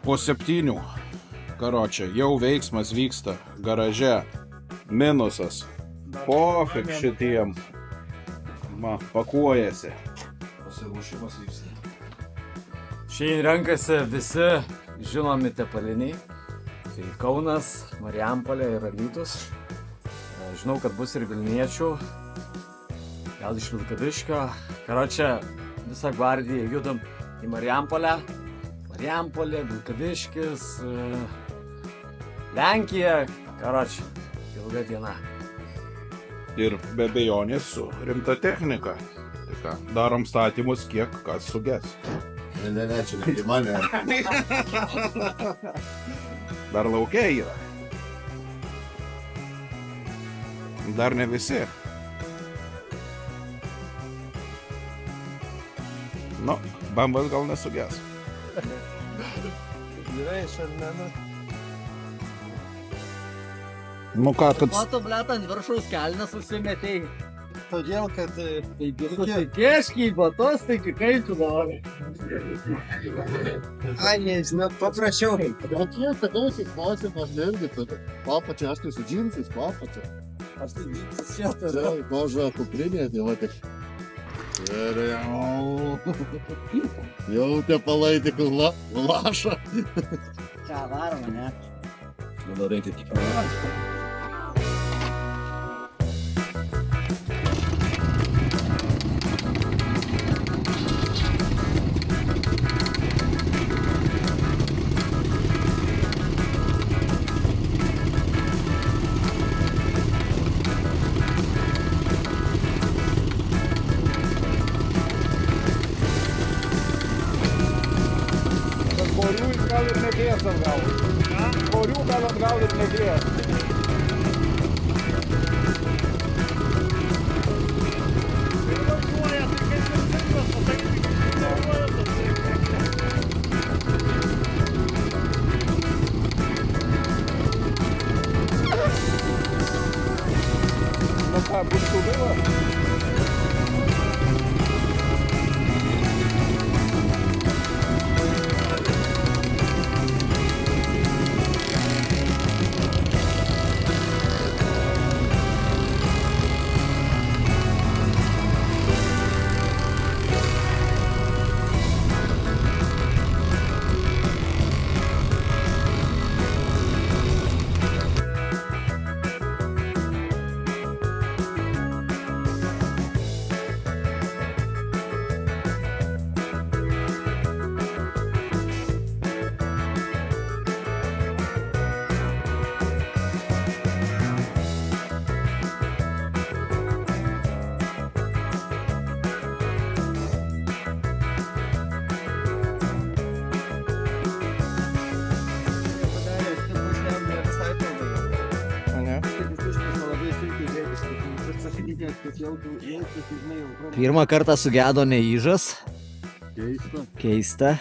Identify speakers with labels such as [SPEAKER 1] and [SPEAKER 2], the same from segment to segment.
[SPEAKER 1] Po 7. Karočią, jau veiksmas vyksta garaže. Minusas. Pofik šitiem. Pakuojasi.
[SPEAKER 2] Pasiruošimas vyksta.
[SPEAKER 3] Šiandien renkasi visi žinomi tepaliniai. Tai Kaunas, Marijampolė ir Alytus. Žinau, kad bus ir Vilniečių. Gal iš Vilkaviškio. Karočią, visą gvardiją judam į Marijampolę. Marijampolė, Vilkaviškis, Lenkija. Karočią, ilga diena.
[SPEAKER 1] Ir be abejonės su rimta technika. Tai ką, darom statymus, kiek kas suges.
[SPEAKER 2] Ne, čia ne į mane.
[SPEAKER 1] Dar laukia yra. Dar ne visi. Nu, bambas gal nesuges.
[SPEAKER 4] Gerai, šiandien.
[SPEAKER 1] Nu ką, kad...
[SPEAKER 5] Mato, blet, ant viršaus kelnes užsimetei.
[SPEAKER 4] Todėl, kad...
[SPEAKER 5] Keškiai, batos, tai kaip tu nori.
[SPEAKER 4] Ai, nežinau, paprašiau.
[SPEAKER 2] Bet jie tada klausimas irgi, kad papačia, aš tai su džinsais papačia.
[SPEAKER 4] Aš tai džinsas čia turiu.
[SPEAKER 2] Tai koža kuprinė, tai va tik. Ir jau tie palai tik laša.
[SPEAKER 5] Ką varoma, ne?
[SPEAKER 2] Dabar reikia tik.
[SPEAKER 1] Korių gal ir negrės atgal. Korių gal atgal ir negrės. Nu ką, bus kubila?
[SPEAKER 5] Pirmą kartą sugedo neįžas. Keista.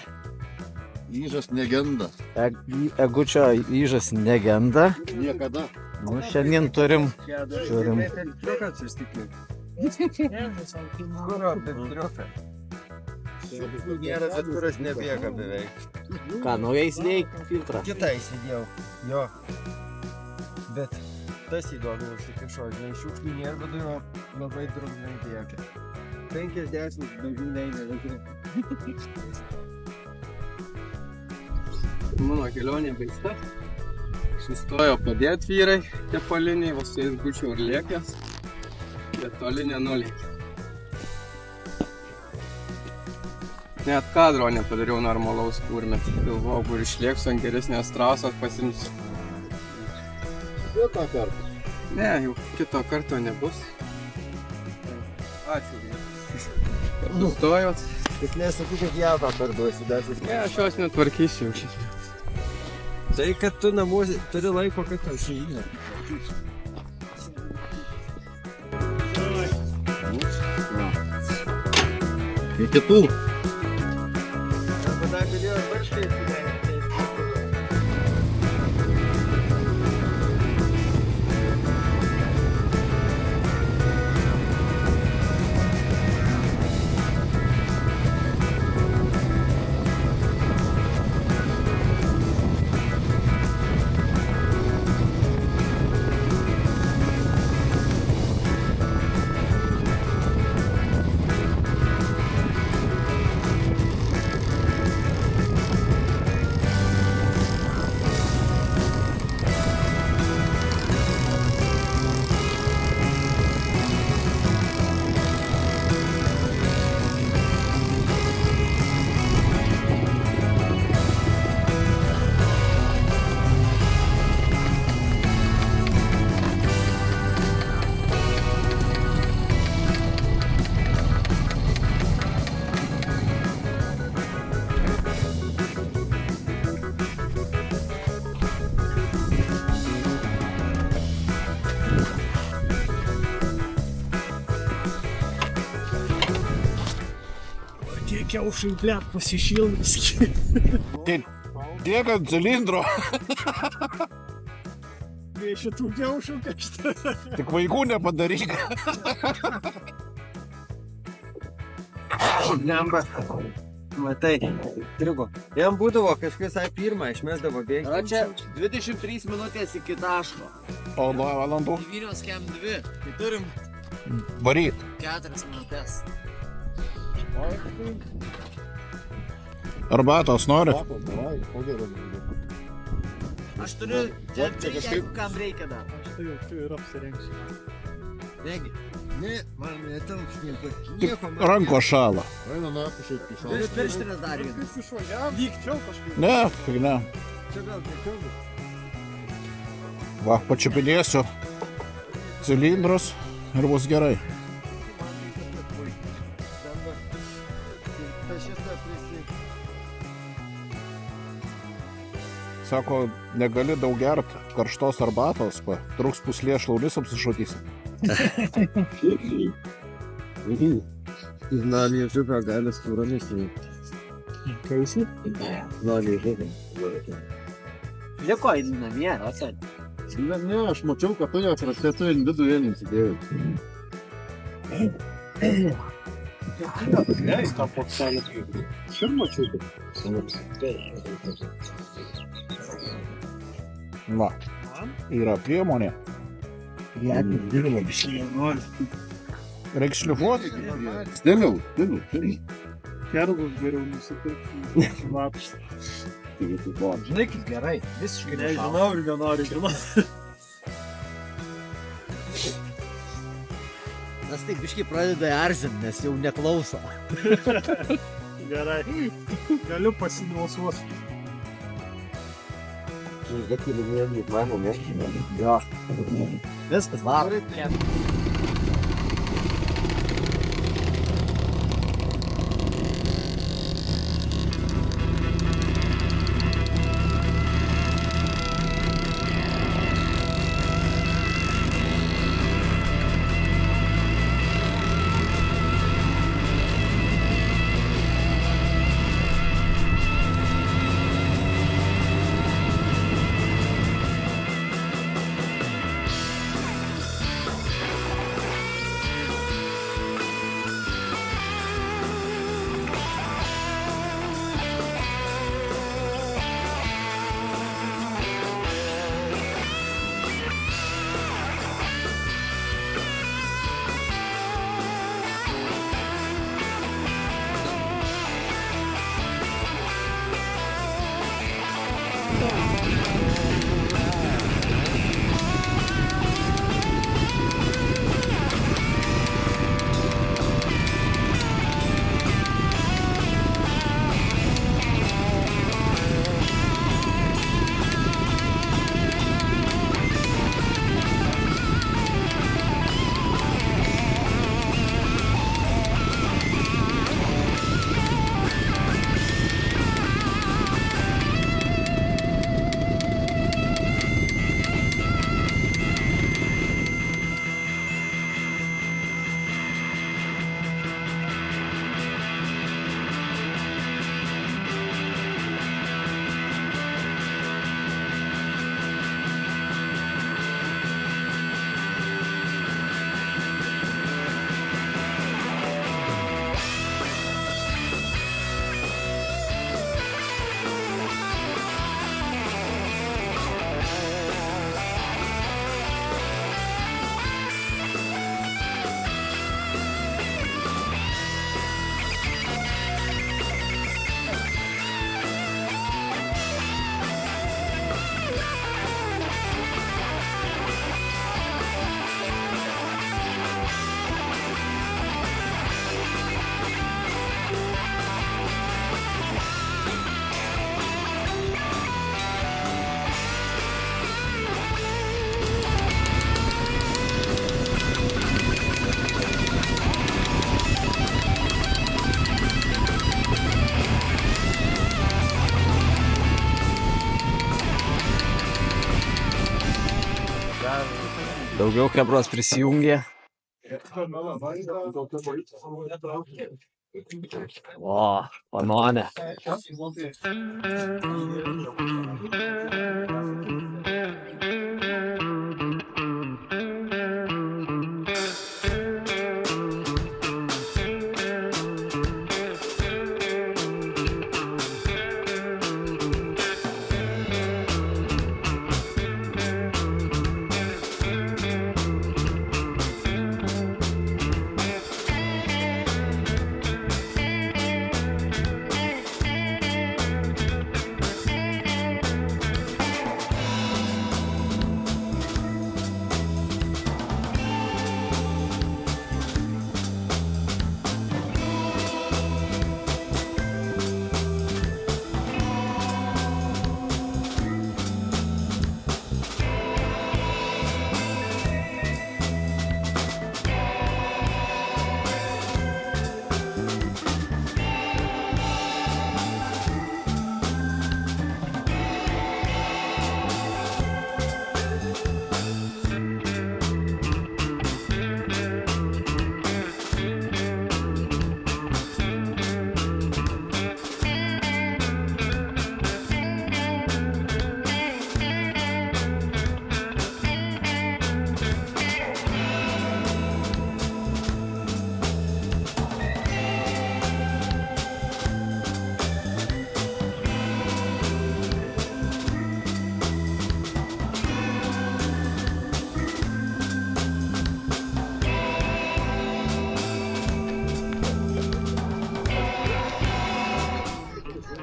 [SPEAKER 2] Įžas negenda.
[SPEAKER 5] Egučio įžas negenda.
[SPEAKER 2] Niekada.
[SPEAKER 5] Nu, šiandien turim.
[SPEAKER 4] Nėra, bet kuras nebėga beveik.
[SPEAKER 5] Ką, naujai įsidėjai filtrą?
[SPEAKER 4] Kitą įsidėjau, jo. Bet tas įdomu užsikišo, žinai, šiukšlių nėra, bet yra labai drumnai bėga. 50 daugiau neina. Mano kelionė baigta. Sustojo padėt vyrai, tepaliniai, vos su jais būčiau ir lėkęs. Bet toli nenulėkė. Net kadro nepadariau normalaus kurmet. Galvojau, kur išlėksiu ant geresnės trasos pasimsiu.
[SPEAKER 2] Kitą kartą.
[SPEAKER 4] Ne, jau kito karto nebus. Ačiū. Sustojot.
[SPEAKER 2] Tik nesakyk, kad jautą parduosi, dar vis.
[SPEAKER 4] Ne, aš jos netvarkysiu jau šis. Tai, kad tu namuose turi laiko, kad aš įeina.
[SPEAKER 2] Iki kitų.
[SPEAKER 4] Arba dar galėjo varškai įsileidti.
[SPEAKER 5] kiaušai, blėt, pasišilmės.
[SPEAKER 1] Tiek ant cilindro,
[SPEAKER 5] Prie šitų kiaušų kažtai.
[SPEAKER 1] tik vaikų nepadaryk.
[SPEAKER 4] Lemba. Matai, trigo. Jam būdavo kažkas pirmą, išmesdavo bėgti.
[SPEAKER 5] O čia 23 minutės iki taško.
[SPEAKER 1] O 2 valandų
[SPEAKER 5] 9 kem 2. Tai turim
[SPEAKER 1] varyt.
[SPEAKER 5] 4 minutės.
[SPEAKER 1] Arbatos nori?
[SPEAKER 2] Davai, ko gero.
[SPEAKER 5] Aš turiu, čia
[SPEAKER 2] kažkaip-
[SPEAKER 5] jeigu kam reikia dar.
[SPEAKER 6] Aš tai jau ir apsirengsiu.
[SPEAKER 5] Negi.
[SPEAKER 4] Ne, man netelps nieko.
[SPEAKER 1] Tik ranko šala.
[SPEAKER 2] Eina nafu šiaip iš
[SPEAKER 5] Turiu pirštinės dar vieną.
[SPEAKER 6] Kaip išvažiavam, vykčiau kažkaip.
[SPEAKER 1] Ne, fignia.
[SPEAKER 4] Čia gal nekalbu.
[SPEAKER 1] Va, pačiupinėsiu cilindrus ir bus gerai.
[SPEAKER 4] Lemba. Tai šitą prisi.
[SPEAKER 1] Sako, negali daug gert karštos arbatos, truks puslė šlaunis apsišotysi.
[SPEAKER 2] Na, liežuvio gali stūromis.
[SPEAKER 5] Kaisi?
[SPEAKER 2] Na, liežuvio.
[SPEAKER 5] Liko į namie, atsad.
[SPEAKER 2] Ne, aš mačiau, kad tu jau atrastėtų į vidų vienį įsidėjau.
[SPEAKER 6] Leis tą plokštelę. Šir mačiau.
[SPEAKER 1] Va, yra priemonė. Reiks šlifuoti.
[SPEAKER 2] Stiliau.
[SPEAKER 6] Kergus geriau nusipirkti. Lapšt.
[SPEAKER 5] Žinai, kaip gerai. Visiškai nežinau.
[SPEAKER 6] Nežinau ir nenoriu žinoti.
[SPEAKER 5] Nes taip biškai pradeda erzint, nes jau neklauso.
[SPEAKER 6] Gerai. Galiu pasinausuoti.
[SPEAKER 5] Jo. Viskas, varo.
[SPEAKER 3] Daugiau kebros prisijungė. O, panonė.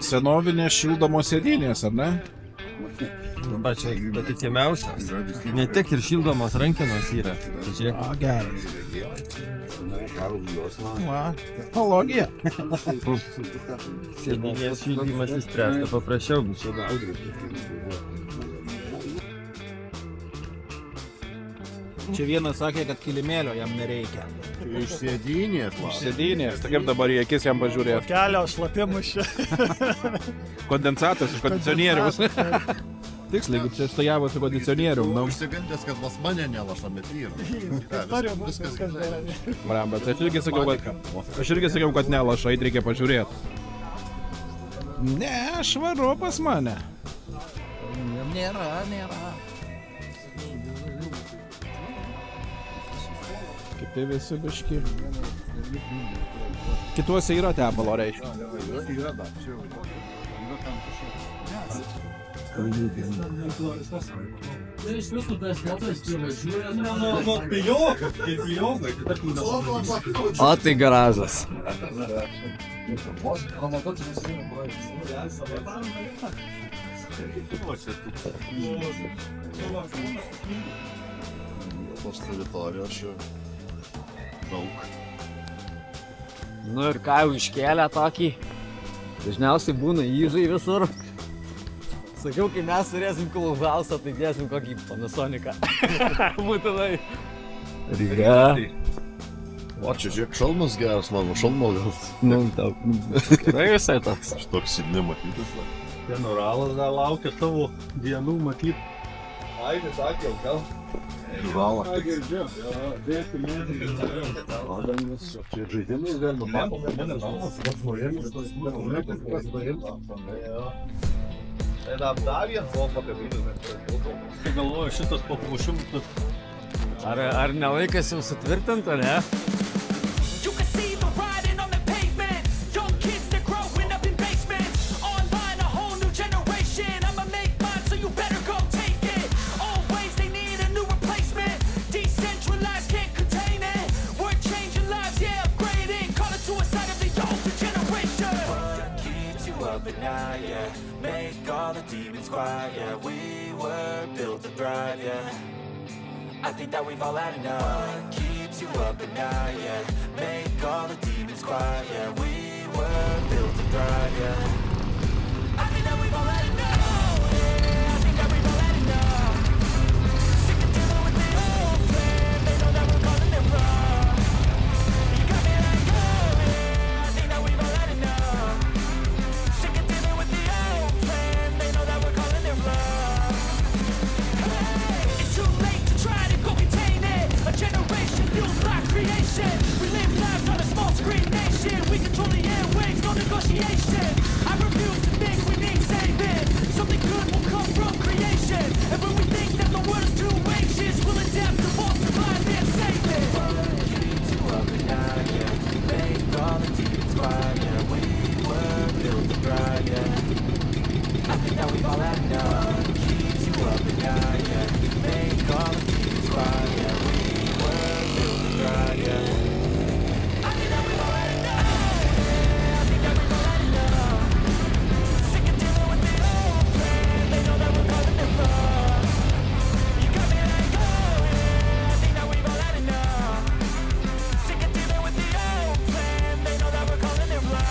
[SPEAKER 1] Senovinės šildomos sėdynės, ar ne?
[SPEAKER 4] Va čia patikimiausias. Ne tik ir šildomos rankenos yra. Čia
[SPEAKER 1] A, geras. Va, technologija.
[SPEAKER 4] sėdynės šildymas įspręsta paprasčiau.
[SPEAKER 1] Čia vienas sakė, kad kilimėlio jam nereikia.
[SPEAKER 2] Iš sėdynės.
[SPEAKER 1] Sėdynės, tai kaip dabar į akis jam pažiūrėt.
[SPEAKER 6] Kelio šlapimus čia.
[SPEAKER 1] Kondensatas iš kondicionieriaus. Tiksliai, jeigu čia stojavo su kondicionierium. Nu,
[SPEAKER 2] Užsigandęs, kad pas mane nelaša metryrą. Viskas gerai.
[SPEAKER 1] bram, bet aš irgi sakiau, kad nelaša, eit reikia pažiūrėti. Ne, švaru pas mane. Nėra. Kiti visi biški. Kituose yra tepalo, reiškia.
[SPEAKER 2] Yra dar, čia jau. Yra tam
[SPEAKER 3] O, tai garažas.
[SPEAKER 2] tos teritorijos čia daug.
[SPEAKER 3] Nu ir ką jau iškėlė tokį. Dažniausiai būna įžai visur. Sakiau, kai mes turėsim Klauhausą, tai dėsim kokį Panasoniką. Būtinai. Ryga.
[SPEAKER 2] O čia žiūrėk, šalmas geras, mano šalmo gal.
[SPEAKER 3] Nu, tau. Gerai visai toks.
[SPEAKER 2] Aš toks sėdinė matytas.
[SPEAKER 6] Generalas dar laukia tavo dienų matyti.
[SPEAKER 4] Aidė, sakė, gal.
[SPEAKER 2] Žalą.
[SPEAKER 6] Girdžiu, dėsi mėnesį.
[SPEAKER 2] Čia žaidimus galima.
[SPEAKER 4] Tai dar vienas buvo pakabinęs.
[SPEAKER 6] Kai galvoju, šitas papuošimas.
[SPEAKER 3] Ar ne laikas jau sutvirtinti, ne?
[SPEAKER 7] You can see the riding on the pavement. Young kids, they're growing up in basements. Online, a whole new generation. I'ma make mine, so you better go take it. Always, they need a new replacement. Decentralized, can't contain it. We're changing lives, yeah, upgrading. Call it suicide of the older generation. What keeps you up at night, yeah? Make all the demons quiet, yeah. We were built to thrive, yeah. I think that we've all had enough. What keeps you up at night, yeah? Make all the demons quiet, yeah. We were built to thrive, yeah. I think that we've all had enough. Yeah, I think that we've all had enough. Sick of dealing with the old plan. They know that we're calling it wrong. You got me like, oh, yeah, I think that we've all had enough. Sick of dealing with the old plan. They know that we're calling it wrong. Hey, it's too late to try to go contain it. A generation fueled by creation. We live lives on a small screen nation. We control creation. I refuse to think we need saving. Something good will come from creation. And when we think that the world is too anxious, we'll adapt to more survive and save it. I think that we've all had enough. Keeps you up at night, yeah. Make all the demons quiet, yeah. We were built to thrive, yeah. I think that we've all had enough. I think that we've all had enough. Sick of dealing with the old plan. They know that we're calling it wrong. You got me like, oh yeah. I think that we've all had enough. Sick of dealing with the old plan. They know that we're calling it wrong.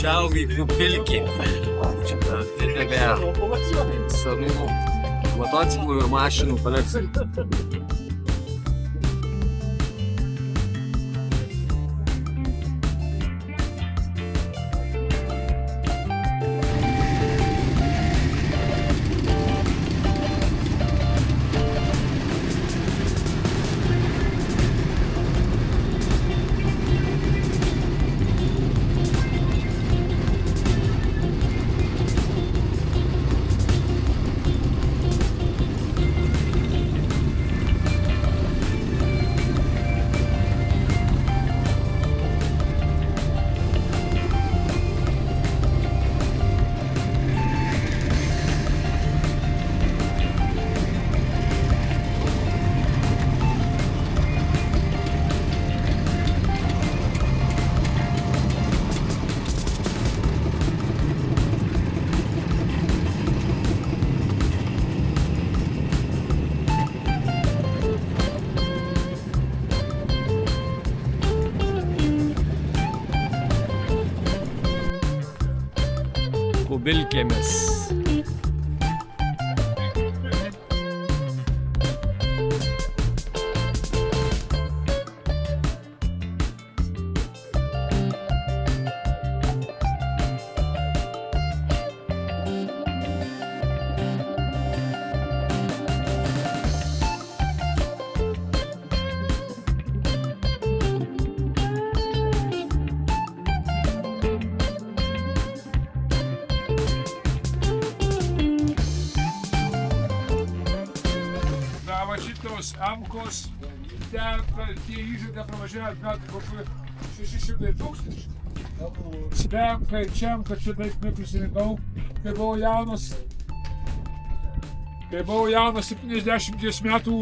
[SPEAKER 7] Važiavom į Vilkį. Čia didelė senų motociklų ir mašinų kolekcija. Kubilkėmis.
[SPEAKER 8] Va šitos amkos, ten tie įžaidė pravažiavę metų kokiu 600 tūkstančių. Spenka ir Čemka čia daug neprisirinkau, kai buvau jaunas. Kai buvau jaunas 70 metų.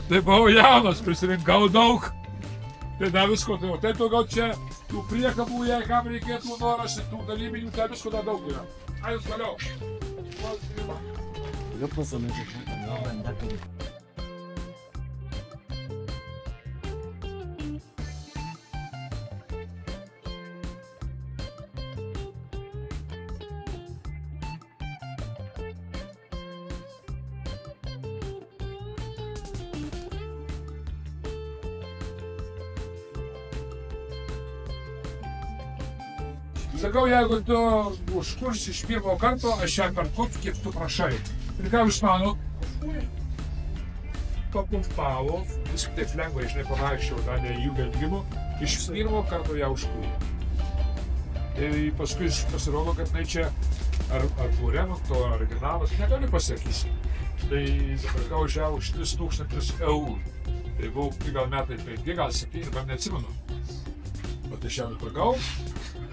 [SPEAKER 8] Tai buvau jaunas, prisirinkau daug. Tai dar visko, tai taip gal čia tų priekabų, jei kam reikėtų noras, tų dalybinių, tai visko dar daug yra. Ajus toliau. Sakau, jeigu tu užkursi iš pirmo karto, aš ją perku, kiek tu prašai. Ir ką jūs manot? Papumpavo, vis taip lengvai, žinai, pavaikščiau, dar ne jų belgimų, iš pirmo karto ją užkūrė. Ir paskui pasirodo, kad jinai čia ar buvo remonto, ar originalas, negaliu pasakyti. Tai nupirkau už ją už 3000 eurų. Tai buvo gal metai 5, gal 7, bet neatsimenu. Bet aš ją nupirkau,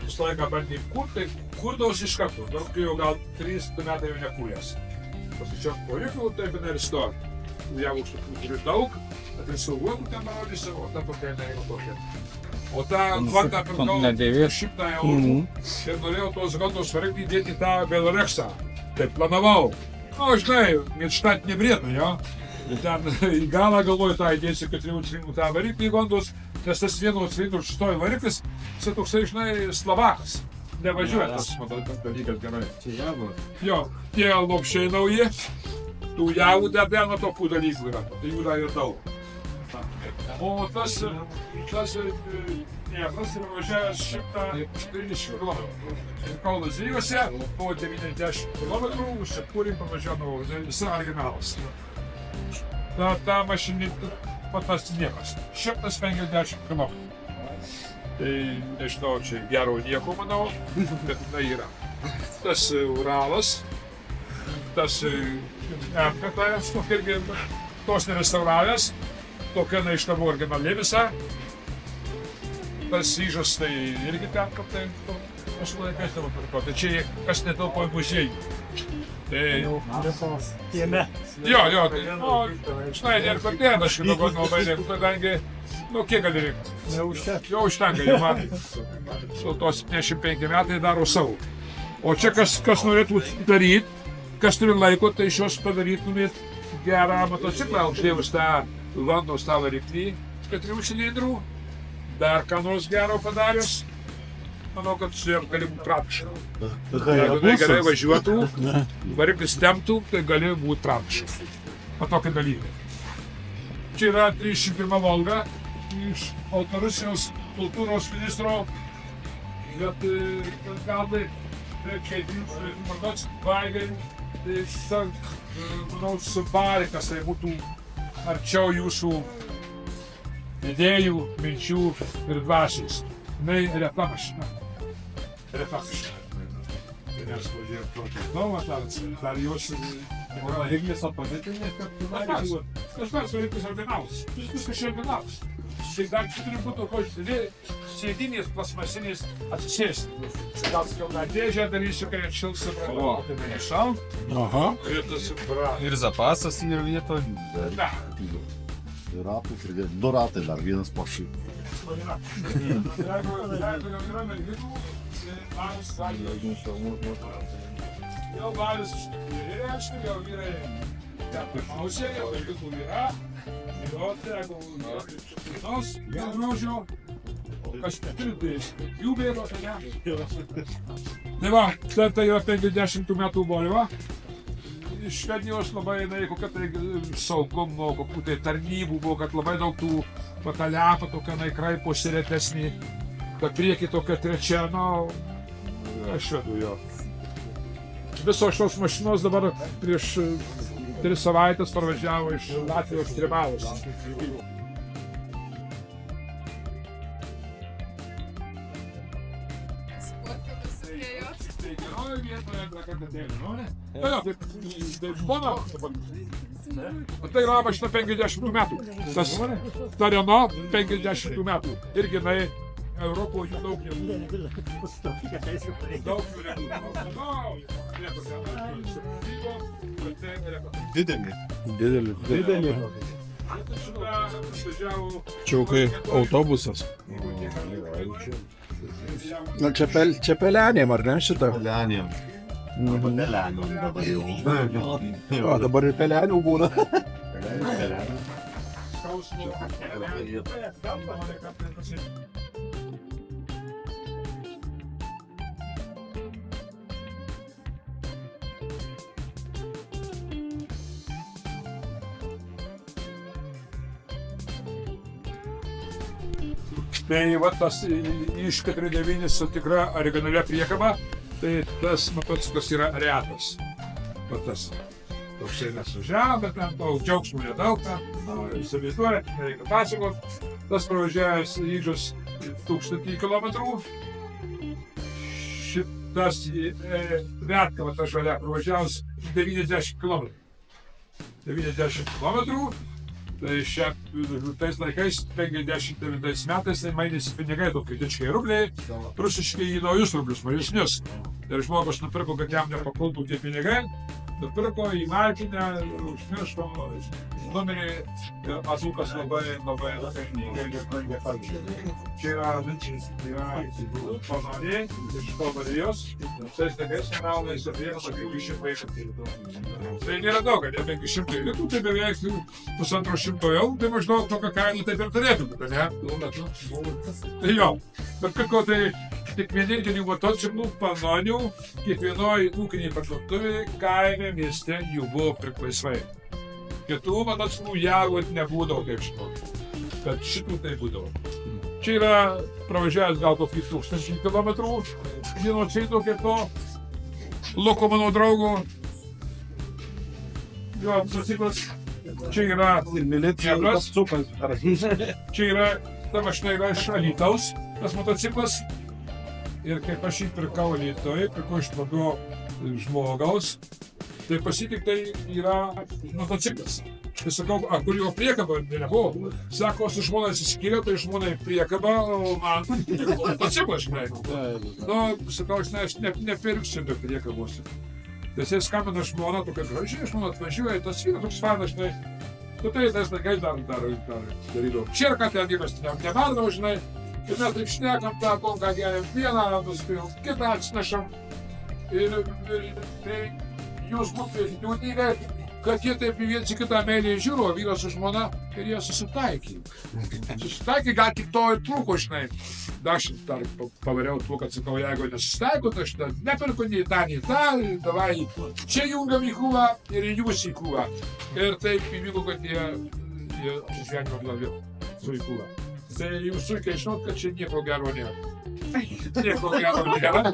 [SPEAKER 8] visą laiką bandėjau kurti, tai kurdavausi iš karto. Daug jau gal 3 metai jau nekūręs. Pasičiau poriukų, taip ir stovi. Jau už tokių turiu daug, bet ir sauguokų ten parodysiu, o ta tokia neįgo tokia. O tą kvantą pirkau 100 eurų ir norėjau tos gondos variklį įdėti tą Belorexą. Taip planavau. O, žinai, mėgštant nebrėtų, jo. Ir ten į galą galvoju tą įdėsiu 4 cilindrų tą variklį į gondos, nes tas 1 cilindrų šitoji variklis, jis toksai, žinai, Slavakas. Nevažiuoja tas, matau, tas dalykas gerai.
[SPEAKER 4] Čia javų.
[SPEAKER 8] Jo, tie lopšiai nauji, tų javų deda nuo tokių dalykų yra, tai jų dar ir daug. O tas Dievas yra važiavęs 130 km. Kauno Zyliuose po 90 km užsikūrim pavažiavau, visa originalas. Ta mašinė, tas niekas, 150 km. Tai nežinau, čia gero nieko manau, bet jinai yra. Tas Uralas, tas MKTS, irgi tos nerestauravęs, tokia iš tavo originaliai visa. Tas Ižas tai irgi ten, kad tai aš laikais tavo pirko. Tai čia kas netelpo į muziejų. Tai...
[SPEAKER 5] Kieme.
[SPEAKER 8] Jo, tai, žinai, ir per dieną aš kitą godinau baidėm, kadangi, kiek gali rinkti?
[SPEAKER 5] Neužtek.
[SPEAKER 8] Jo, užtenka, jau man. Su tos 75 metai daro savo. O čia kas norėtų daryti, kas turi laiko, tai iš jos padarytumėt gerą motociklą, uždėjus tą vandos tą variklį, 4 cilindrų, dar ką nors gero padarius, manau, kad su jam gali būti praktiška. Jeigu tai gerai važiuotų, variklis temptų, tai gali būti praktiška. O tokie dalykai. Čia yra 31 Volga iš Baltarusijos kultūros ministro, bet gal tai kai parduots Vaigai, tai manau, Subarikas tai būtų arčiau jūsų idėjų, minčių ir dvasios. Jinai reta mašina. Reta mašina. Tai nes važiuoju tokį įdomą, dar jos
[SPEAKER 6] Variklis opozitinės, kad
[SPEAKER 8] aš pats variklis originalas. Viskas čia originalas. Tai dar čia turi būti tokios sėdinės plasmasinės atsisėsti. Gal skilna dėžę darysiu, kai atšils ir nešau.
[SPEAKER 1] Aha.
[SPEAKER 8] Ir tas bra.
[SPEAKER 6] ir zapasas yra vietoje.
[SPEAKER 8] Ne.
[SPEAKER 2] Ratus ir 2 ratai dar, vienas po šį.
[SPEAKER 8] Jeigu jau yra merginų, tai jau valis reiškia, jau vyrai pirmiausia, jau merginų yra. Jo, tai jeigu kitos, dėl grožio, kas neturi, tai jų bėgo, tai ne. Tai va, tai yra 50 metų Volvo. Iš Švedijos labai, kokia tai saugumo, kokių tai tarnybų buvo, kad labai daug tų bataliato, tokia kraiposi retesnį, kad prieki tokia trečia, švedų jo. Visos šios mašinos dabar prieš 3 savaitės parvažiavo iš Latvijos Trimalos. Tai geroje vietoje, brakatėlė, nori? Tai mano, tai yra mašina 50 metų. Tas Renault 50 metų. Irgi jinai Europoje jų daug nebūtų. Daug jų
[SPEAKER 1] Didelį. Čia jau kai autobusas. Na, čia pelenėm, ar ne šitą?
[SPEAKER 2] Pelenėm.
[SPEAKER 1] O, dabar ir pelenių būna.
[SPEAKER 8] Tai va tas iš 49 su tikra originalia priekaba, tai tas motociklas yra retas. Va tas toksai nesužiavo, bet ten to džiaugsmų nedaug, įsivaizduoja, nereikia pasakot. Tas pravažiavęs Ižas 1000 km. tas Vetkava, ta žalia, pravažiavus 90 km. 90 km, tai tais laikais, 59 metais, tai mainėsi pinigai, tokie didžiai rubliai, rusiškai į naujus rublius, mažesnius. Ir žmogus nupirko, kad jam nepapultų tie pinigai, nupirko į markinę, užmirško numerį ir atsukas labai čia yra panonė iš Kalvarijos, tais laikais kainavo vienas apie 500 Tai nėra daug, ne 500 litų, tai beveik 150 eurų, tai maždaug tokia kaina taip ir turėtų būti, ne? Tai jo, bet kako tai tik vienintelių motociklų panonių kiekvienoj ūkiniai parduotuvėje kaime mieste jų buvo laisvai. Kitų motociklų jauot nebūdavo, kaip žinau, bet šitų tai būdavo. Čia yra pravažiavęs gal kokį 1000 kilometrų, genocido kaip to, Luko mano draugo. Jo, motociklas, čia yra Hebras, čia yra, ta mašina yra iš Alytaus, tas motociklas. Ir kaip aš jį pirkau Alytuje, pirkau iš tokio žmogaus, tai pasitiktai yra motociklas. Tai sakau, kur jo priekaba nebuvo. Sako, su žmona atsiskyrė, tai žmonai priekaba, o man motociklas, žinai. Nu, sakau, aš nepirksiu be priekabos. Tai jis skambina žmona, tokia gražiai, žmona atvažiuoja, tas yra toks fanas, žinai. Nu tai tais laikais darydavo. Čirką ten vyras nebardavo, žinai. Ir mes taip šnekam tą konką geriam, vieną nuspėjom, kitą atsinešam. Ir tai jūs būtumėte liūdingai, kad jie taip viens į kitą meiliai žiūro, vyras su žmona, ir jie susitaikė. Susitaikė, gal tik to ir trūko, žinai. Aš dar pavariau tuo, kad sakau, jeigu nesusitaiko, tai aš nepirku nei tą, davai čia jungiam į krūvą ir jūs į krūvą. Ir taip įvyko, kad jie apsisventino gal vėl su į krūvą. Tai jūs sunkiai žinot, kad čia nieko gero nėra. Nieko gero nėra.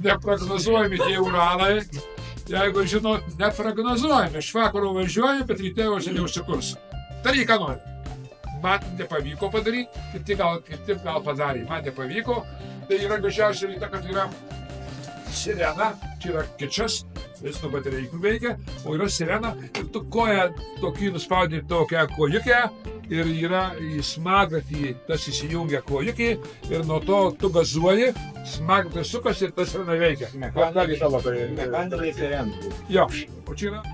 [SPEAKER 8] Neprognozuojami tie uralai. Jeigu žinot, neprognozuojami. Iš vakaro važiuoju, bet ryte jau seniai užsikurs. Daryk, ką nori. Man nepavyko padaryti, kiti gal padarė. Man nepavyko. Tai yra gražiausia ryta, kad yra sirena. Čia yra kičas. Jis nuo baterijų veikia, o yra sirena. Ir tu koją tokį nuspaudė tokią kojukę. Ir yra į smagrantį, tas įsijungia kojukį ir nuo to tu gazuoji, smagrantis sukasi ir tas sirena veikia.
[SPEAKER 4] Mechaniniai sirena.
[SPEAKER 8] Jo, o čia yra.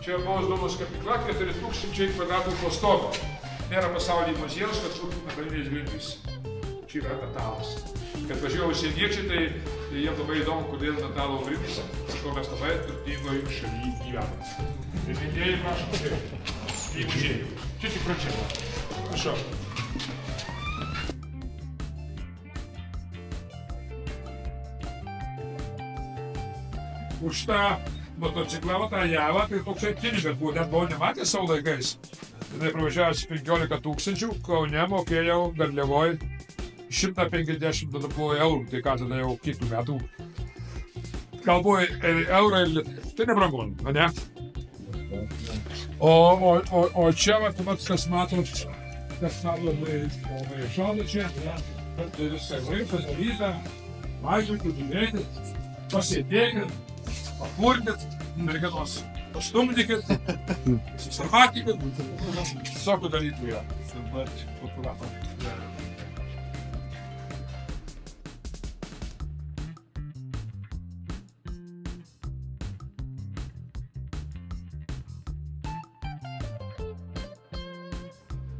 [SPEAKER 8] Čia buvo Donos kapykla, 4000 kvadratų plostovo. Nėra pasaulyje muziejaus, kad būtų metalinės grindys. Čia yra metalas. Kad važiuoja užsieniečiai, tai jiems labai įdomu, kodėl metalo grindys, ko mes labai turtingoj šalyje gyvename. Tai mėgėjai prašom čia, į muziejų. Čia tik pradžia. Prašau. Už tą motociklą, tą javą, tai toksai pinigas buvo, net buvau nematęs savo laikais. Tai pravažiavęs 15 000, Kaune mokėjau Garliavoj 150 eurų, tai ką tada jau kitų metų. Gal buvo eurai ir litai, tai nebrangu, ne? O čia, kas matot, labai šalda čia, tai viskas padaryta, važiuokit, žiūrėkit, pasėdėkit, papurkit, merginos, pastumdykit, susimatykit, visokių dalykų yra.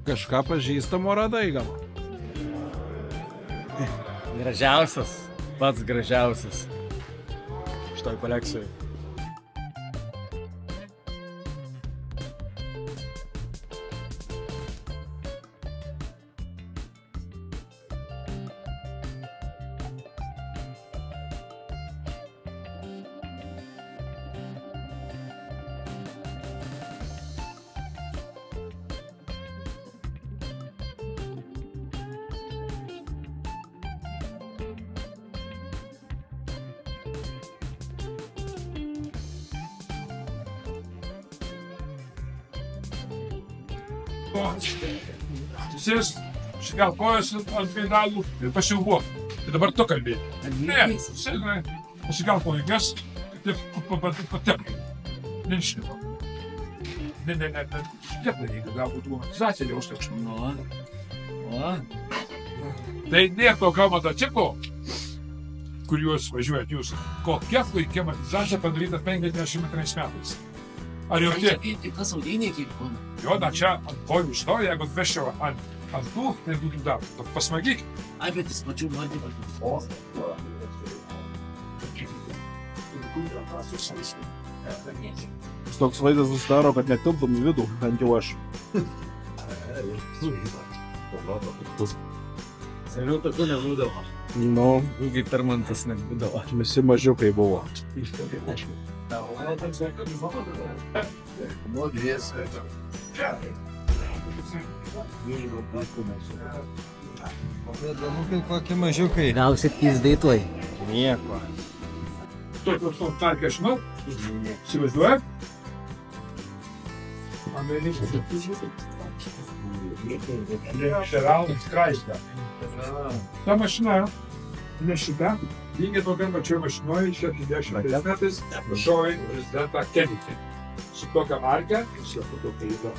[SPEAKER 1] Kažką pažįstamo radai gal?
[SPEAKER 3] Gražiausias, pats gražiausias šitoj kolekcijoj.
[SPEAKER 8] Sės, šikel kojas ant gaidalų ir pasiilbuok. Tai dabar tu kalbėjai. Ne, sėdai, pasikel kojas, taip patekai. Nežinau. Ne. Šiek dalykai, galbūt automatizacija jau užteks. Tai nėra tokio motociklo, kur jūs važiuojat jūs. Kokia puikia automatizacija padaryta 52 metais. Ar jau tiek?
[SPEAKER 5] Kaip tas audinė, kaip kūna.
[SPEAKER 8] Jo, na čia ant kojų stovi, jeigu atvežčiau ant tų, tai būtų dar. Pasmagyk.
[SPEAKER 5] Ai, bet jis pačių vardį patys.
[SPEAKER 1] Toks vaizdas susidaro, kad netilptum į vidų, bent jau aš.
[SPEAKER 3] Seniau tokių nebūdavo.
[SPEAKER 1] Nu,
[SPEAKER 3] Ilgai Tarmantas nebūdavo.
[SPEAKER 1] visi mažiukai buvo.
[SPEAKER 4] Įdomu, kaip kokie mažiukai.
[SPEAKER 3] Gal šitais daitoj.
[SPEAKER 4] Nieko.
[SPEAKER 8] Tokios tarkai aš žinau. Įsivaizduoja? Šeralnas kraistė. Ta mašina, ne šita, lygiai tokia pačia mašinoje 60 metais šovė prezidentą Kennedy. Su tokia marke, su tokia kaido.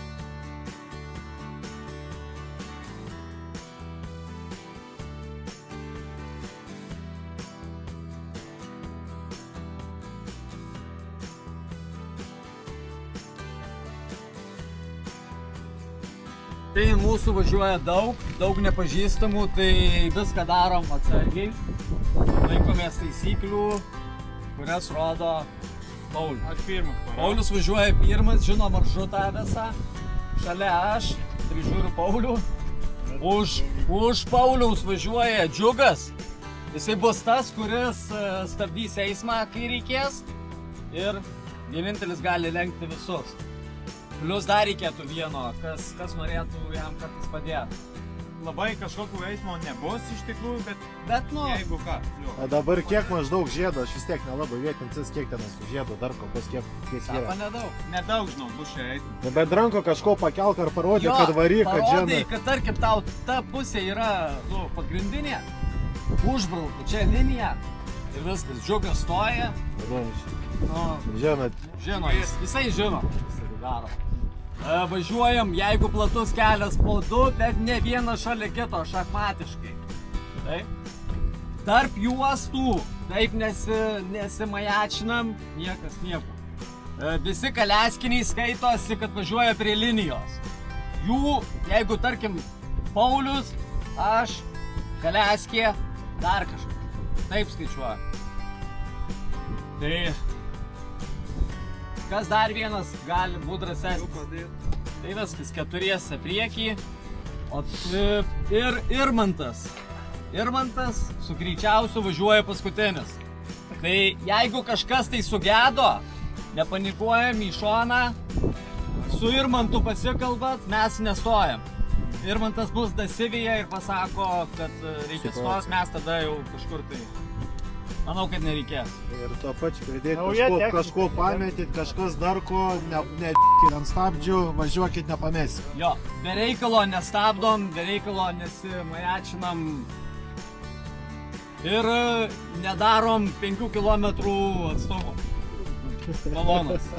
[SPEAKER 3] Tai mūsų važiuoja daug nepažįstamų, tai viską darom atsargiai. Laikomės taisyklių, kurias rodo Paulius. Aš pirmas. Paulius važiuoja pirmas, žino maršrutą visą. Šalia aš, prižiūriu Paulių. Už Pauliaus važiuoja Džiugas. Jisai bus tas, kuris stabdys eismą, kai reikės. Ir vienintelis gali lenkti visus. Plius dar reikėtų vieno, kas norėtų jam kartais padėti.
[SPEAKER 6] Labai kažkokių eismo nebus iš tikrųjų,
[SPEAKER 3] Bet nu,
[SPEAKER 6] jeigu ką. Jo.
[SPEAKER 2] O dabar kiek maždaug žiedo, aš vis tiek nelabai vietinsis, kiek ten su žiedo dar kokios kiek
[SPEAKER 3] sako
[SPEAKER 2] yra.
[SPEAKER 3] nedaug.
[SPEAKER 6] Nedaug, žinau, bus čia eiti.
[SPEAKER 2] Nu, bet ranko kažko pakelk ar parodė, kad varyk, kad
[SPEAKER 3] parodai,
[SPEAKER 2] žinai.
[SPEAKER 3] kad tarkim tau ta pusė yra pagrindinė, užbraukų čia linija ir viskas, Džiugas stoja. Nu,
[SPEAKER 2] Žinot,
[SPEAKER 3] jisai žino, jisai daro. Važiuojam, jeigu platus kelias po du, bet ne vienas šalia kito, šachmatiškai. Taip? Tarp juostų, taip nesimajačinam, niekas nieko. Visi kaliaskiniai skaitosi, kad važiuoja prie linijos. Jų, jeigu tarkim Paulius, aš, kaliaskė, dar kažkas. Taip skaičiuoja. Tai kas dar vienas gali būti drąsesnis. Tai viskas, keturiese priekį. Ir Irmantas. Irmantas su greičiausiu važiuoja paskutinis. Tai jeigu kažkas tai sugedo, nepanikuojam į šoną, su Irmantu pasikalbat, mes nestojam. Irmantas bus dasivyje ir pasako, kad reikia stos, mes tada jau kažkur tai. Manau, kad nereikės.
[SPEAKER 2] ir tuo pačiu pridėti kažko pametit, kažkas dar ko, ne ant stabdžių, važiuokit nepamesit.
[SPEAKER 3] Jo, be reikalo nestabdom, be reikalo nesimajačinam ir nedarom 5 km atstumo. Malonas.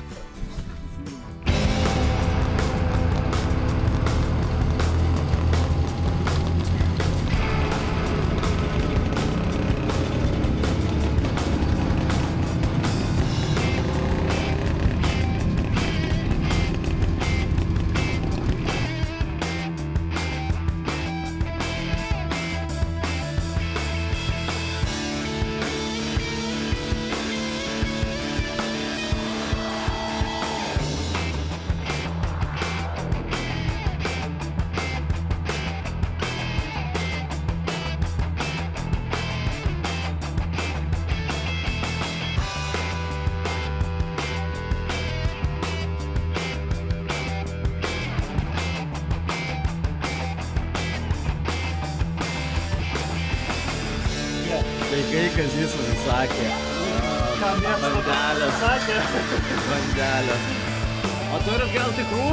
[SPEAKER 3] Kazys sakė. Bandelės. Bandelės. O turit gal tikrų?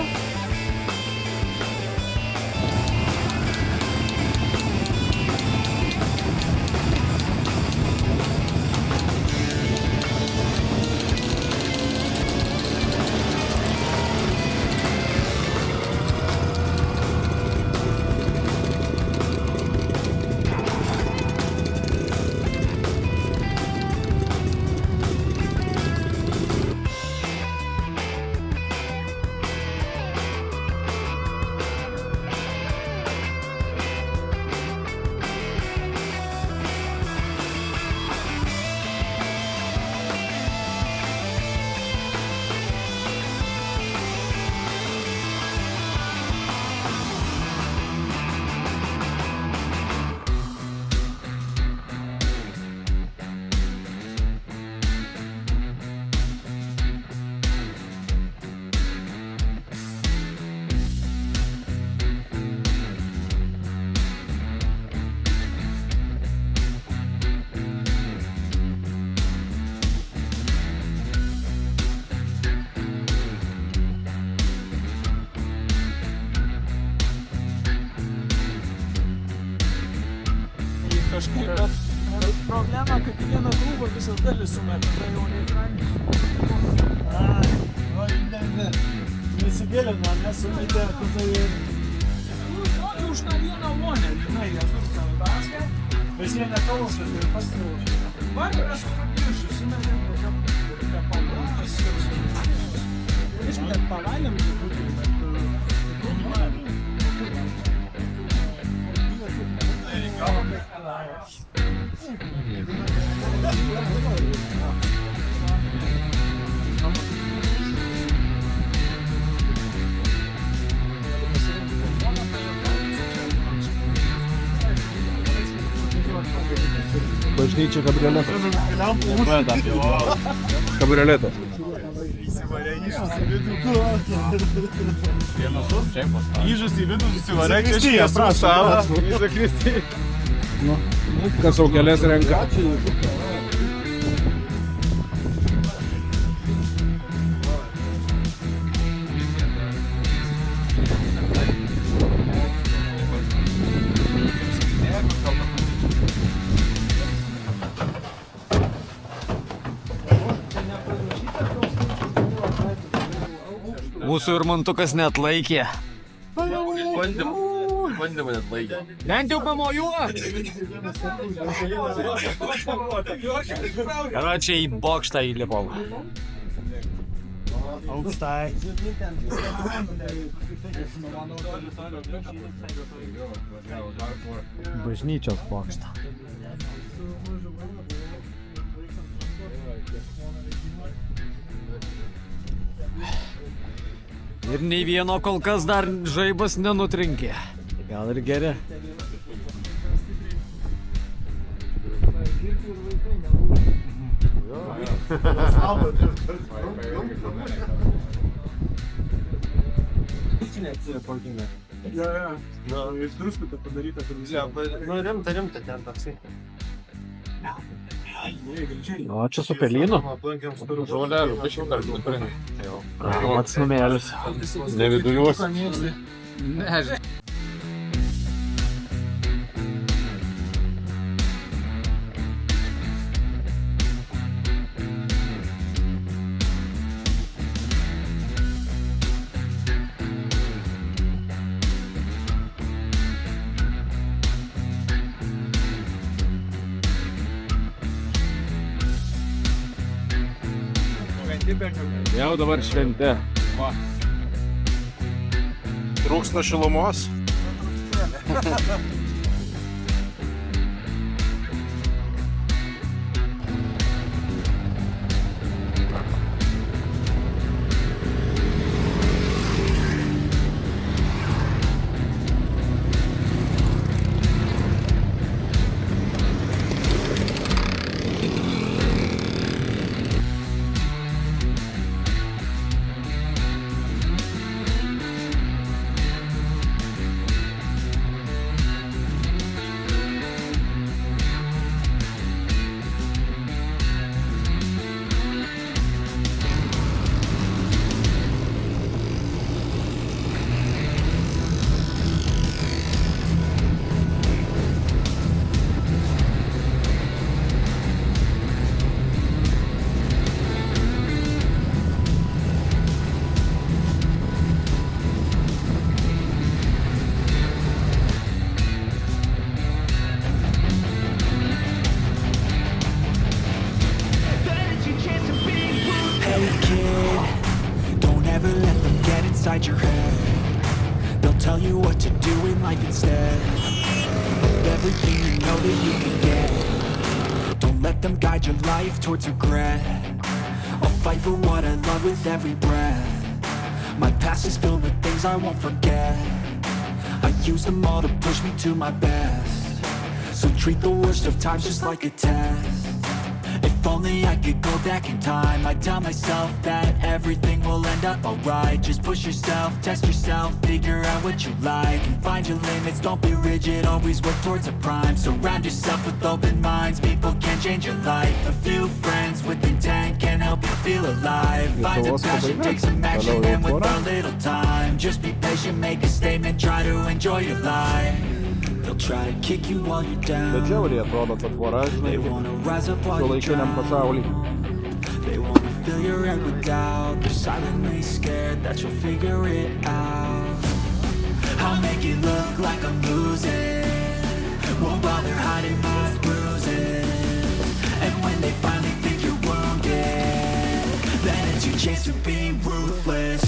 [SPEAKER 9] Kažkaip, bet problema, kad į vieną krūvą visas dalis sumeta, tai jau neįkraniš.
[SPEAKER 2] Ne. Nesigilino, nesumetė, tada ir...
[SPEAKER 9] Tokį už tą vieną vonę, žinai, jas užsavo baskę.
[SPEAKER 2] Bet jie nekaušas ir pasikraušė.
[SPEAKER 9] Vakaras sugrįžus, sumetėm tokią pavūras ir sugrįžus. Aišku, kad pavalėm truputį, bet...
[SPEAKER 1] Bažnyčia kabrioletas. Kabrioletas.
[SPEAKER 2] Įžas į vidų susivarė, Kristija, prašau.
[SPEAKER 1] Kas aukelės renka.
[SPEAKER 3] Mūsų ir mantukas net laikė.
[SPEAKER 4] Bandymą net laikė.
[SPEAKER 3] Bent jau pamojuok! Karočią į bokštą įlipau.
[SPEAKER 2] Aukštai.
[SPEAKER 3] Bažnyčios bokštą. Ir nei vieno kol kas dar žaibas nenutrinkė. Gal ir geri.
[SPEAKER 2] Iš druskų tai padaryta.
[SPEAKER 4] Nu, rimta ten toksai.
[SPEAKER 3] O čia su pelynu?
[SPEAKER 6] Žolelių, biškių dar nutrinė.
[SPEAKER 3] Mats numėlis.
[SPEAKER 6] Ne viduriuos.
[SPEAKER 3] Ne,
[SPEAKER 1] Jau dabar šventė.
[SPEAKER 6] Trūksta šilumos.
[SPEAKER 7] inside your head. They'll tell you what to do in life instead of everything you know that you can get. Don't let them guide your life towards regret. I'll fight for what I love with every breath. My past is filled with things I won't forget. I use them all to push me to my best. So treat the worst of times just like a test. If only I could go back in time, I'd tell myself that everything will end up alright. Just push yourself, test yourself, figure out what you like, and find your limits, don't be rigid, always work towards a prime. Surround yourself with open minds, people can change your life. A few friends with intent can help you feel alive. Find a passion, take some action, and with a little time, just be patient, make a statement, try to enjoy your life. They'll try to kick you while you're down.
[SPEAKER 1] Teorija atrodo, kad tvora,
[SPEAKER 7] They
[SPEAKER 1] žinai,
[SPEAKER 7] wanna rise up while you
[SPEAKER 1] šiuolaikiniam pasauly.
[SPEAKER 7] drown. They wanna fill your head with doubt. They're silently scared that you'll figure it out. I'll make it look like I'm losing. Won't bother hiding my bruises. And when they finally think you're wounded, then it's your chance to be ruthless.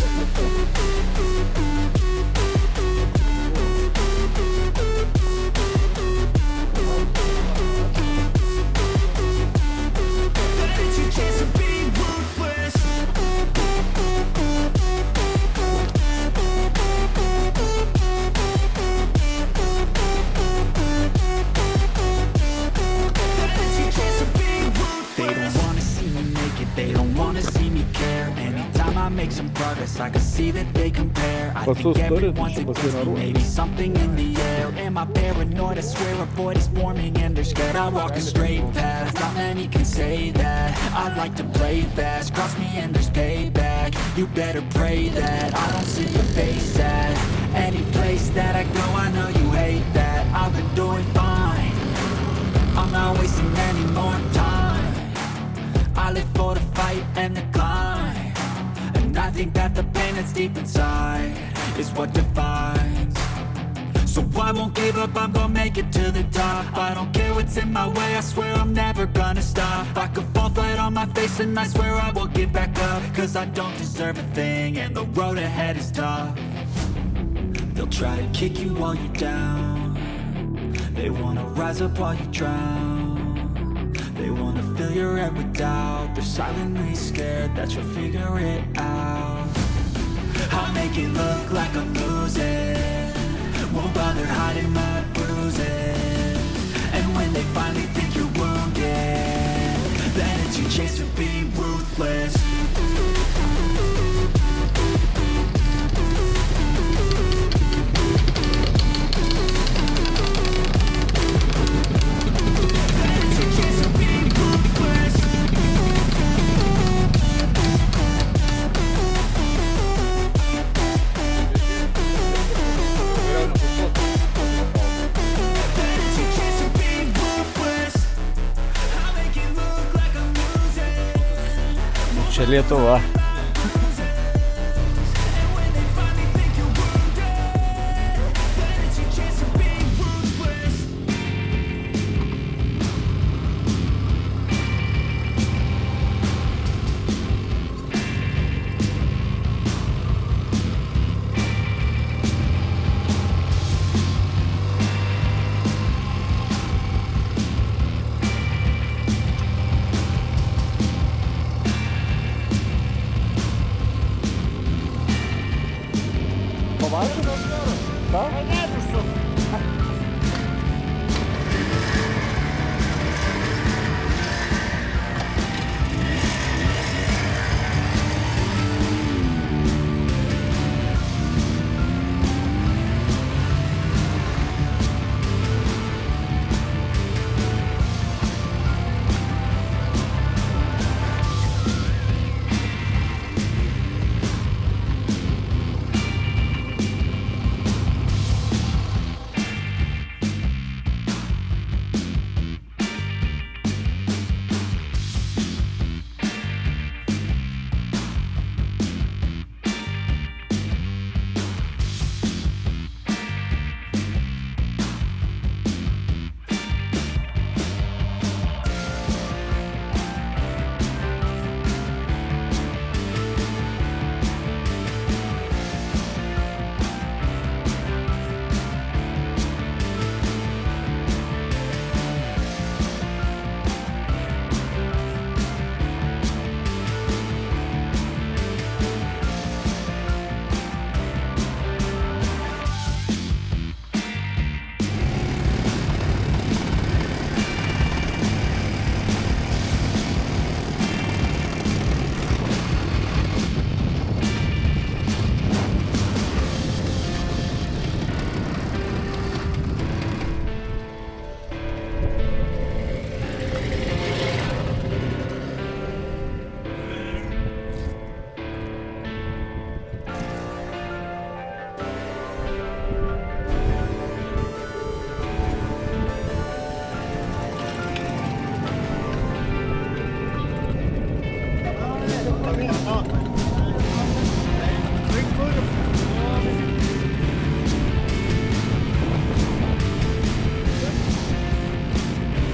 [SPEAKER 7] Make some progress, I can see that they compare. I think everyone's against me, maybe something in the air. Am I paranoid? I swear a void is forming and they're scared. I walk a straight path, not many can say that. I like to play fast, cross me and there's payback. You better pray that I don't see your face at any place that I go. I know you hate that. I've been doing fine, I'm not wasting any more time. I live for the fight and the climb. I think that the pain that's deep inside is what defines. So I won't give up, I'm gonna make it to the top. I don't care what's in my way, I swear I'm never gonna stop. I could fall flat on my face and I swear I will get back up. Cause I don't deserve a thing and the road ahead is tough. They'll try to kick you while you're down. They wanna rise up while you drown. They wanna fill your head with doubt. They're silently scared that you'll figure it out. I'll make it look like I'm losing. Won't bother hiding my bruises. And when they finally think you're wounded, then it's your chance to be ruthless.
[SPEAKER 1] Čia Lietuva.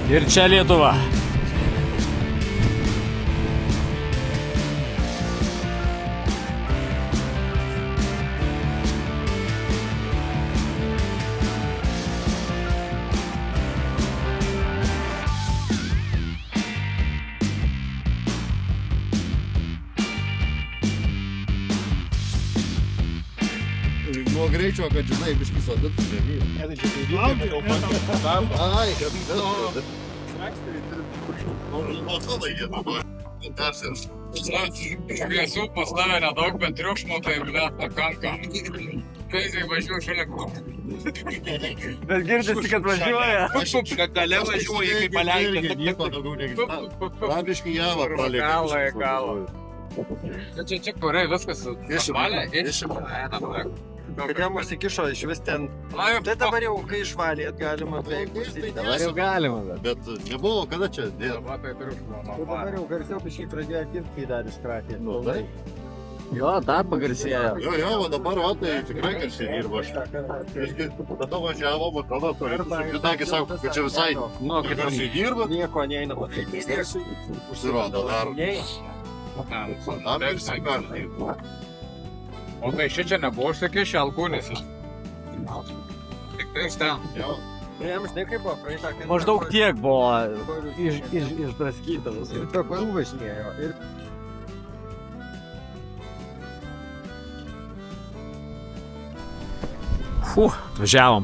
[SPEAKER 3] Ir čia Lietuva.
[SPEAKER 2] Nuo greičio, kad žinai, biškis odėtų žemyn. Ai, kad
[SPEAKER 8] Šviesų pas tave nedaug, bet triukšmo tai blet pakanka. Kaizai važiuoja šalia.
[SPEAKER 3] Bet girdisi, kad važiuoja.
[SPEAKER 1] Gale važiuoja, kaip paleidžia.
[SPEAKER 2] nieko daugiau nežinau. Rabiškai javą pralėkė.
[SPEAKER 3] Galą.
[SPEAKER 8] Čia kurai viskas išvalė.
[SPEAKER 4] Kad jam užsikišo iš vis ten. Tai dabar jau, kai išvalėt, galima beveik pusyti.
[SPEAKER 3] Dabar jau galima, bet.
[SPEAKER 2] Bet nebuvo, kada čia dėl.
[SPEAKER 4] Tai dabar jau garsiau piškai pradėjo kirti, kai dar iškratė.
[SPEAKER 2] Nu, tai.
[SPEAKER 3] Jo, dar pagarsėjo.
[SPEAKER 2] Jo, o dabar, va, tai tikrai garsiai dirba. Tada važiavo, o tada kitakį sako, kad čia visai garsiai dirba.
[SPEAKER 4] Nieko neina pasakyti.
[SPEAKER 2] Užsirodo dar. Dar visai garsiai.
[SPEAKER 8] O tai šičia nebuvo užsikišę alkūnės. Tik tais ten.
[SPEAKER 2] Jo.
[SPEAKER 4] Jam žinai kaip buvo praeitą.
[SPEAKER 3] Maždaug tiek buvo išdraskyta visai.
[SPEAKER 4] Ir to kvarų važinėjo. Ir
[SPEAKER 3] Važiavom.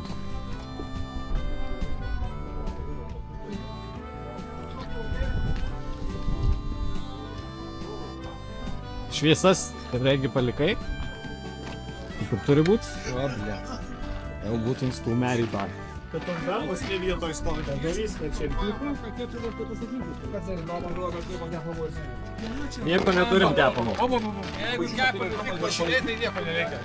[SPEAKER 3] Šviesas, regi palikai. Kaip turi būti? O, bля. Jau būtų instrumerį dar.
[SPEAKER 9] Kad tos darbas ne vietoj stovi, darys, kad čia
[SPEAKER 3] Nieko neturim tepamo.
[SPEAKER 8] Jeigu kepą, tik pašilėti, nieko nereikia.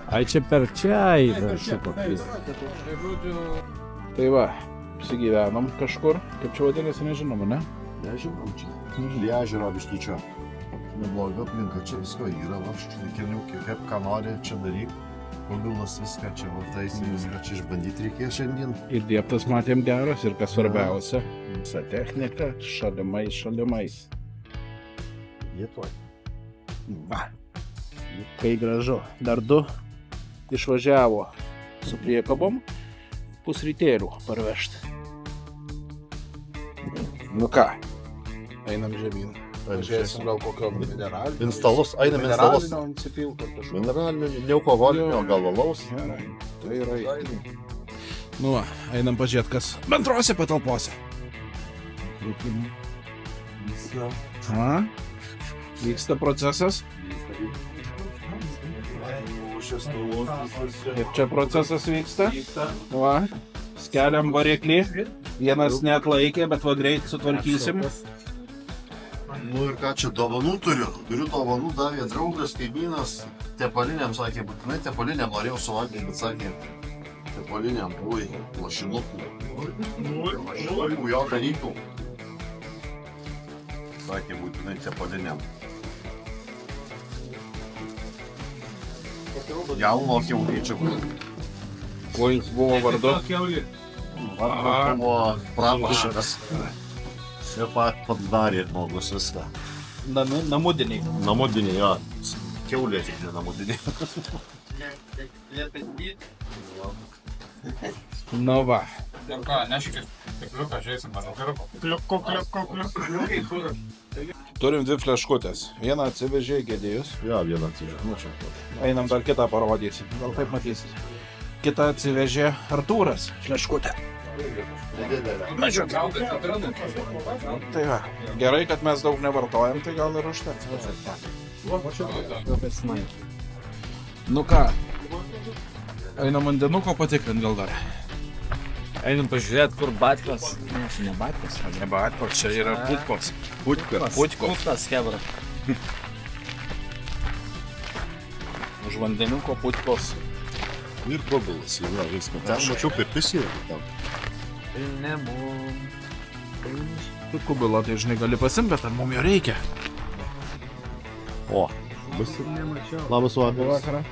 [SPEAKER 3] Ai čia per čia eina šito.
[SPEAKER 1] Tai va, apsigyvenom kažkur. Kaip čia vadinasi, nežinom, ne?
[SPEAKER 2] Nežinau čia. Ežero biškyčio. Nebloga aplinka, čia visko yra, va, keliukė, kaip ką nori, čia daryk. Mobilas viską čia, va, taisy, viską čia išbandyti reikės šiandien.
[SPEAKER 1] Ir dieptas matėm geras, ir kas svarbiausia, visa technika šalimais.
[SPEAKER 2] Lietuvai.
[SPEAKER 1] Va. Kai gražu. Dar du išvažiavo su priekabom pusrytėlių parvežti. Nu ką, einam žemyn. Važiuosim gal kokio mineralinio.
[SPEAKER 2] Instalus, einam instalus.
[SPEAKER 1] Mineralinio.
[SPEAKER 2] Mineralinio, nealkoholinio, gal alaus.
[SPEAKER 1] Gerai, tai yra. Nu va, einam pažiūrėt, kas bendrose patalpose. Vyksta procesas. Ir čia procesas vyksta. Va, skeliam variklį. Vienas neatlaikė, bet va greit sutvarkysim.
[SPEAKER 2] Nu ir ką čia, dovanų turiu. Turiu dovanų, davė draugas, kaimynas. Tepaliniam sakė, būtinai tepaliniam norėjau suvalgyti, bet sakė, tepaliniam, ui, lašinukų. Jo darytų. Sakė, būtinai tepaliniam. Jauno kiaulyčio.
[SPEAKER 1] Kuo jis buvo vardu?
[SPEAKER 2] Vardu buvo pranašas. Ir padarė žmogus viską.
[SPEAKER 1] Namudiniai.
[SPEAKER 2] Namudiniai, jo. Kiaulė tik ne namudiniai.
[SPEAKER 1] Nu va.
[SPEAKER 8] Ir ką, nešikit tikliuką, žiūrėsim, manau, kliuko.
[SPEAKER 1] Turim dvi fleškutės. Vieną atsivežė Gedėjus.
[SPEAKER 2] Jo, vieną atsivežė. Nu čia.
[SPEAKER 1] Einam dar kitą parodysim. Gal taip matysit. Kitą atsivežė Artūras. Fleškutę. Tai va, gerai, kad mes daug nevartojam, tai gal ir užteks. Nu ką, einam vandenuko patikrint gal dar.
[SPEAKER 3] Einam pažiūrėt, kur batkos.
[SPEAKER 1] Ne batkos, čia yra putkos. Putkos.
[SPEAKER 3] Putkas, hebra.
[SPEAKER 1] Už vandenuko putkos.
[SPEAKER 2] Ir probilas, yra viskas. Ten mačiau pirtis yra tam.
[SPEAKER 1] Tu kubilą, tai žinai, gali pasimti, bet ar mums jo reikia?
[SPEAKER 2] O, bus ir nemačiau. Labas vakaras.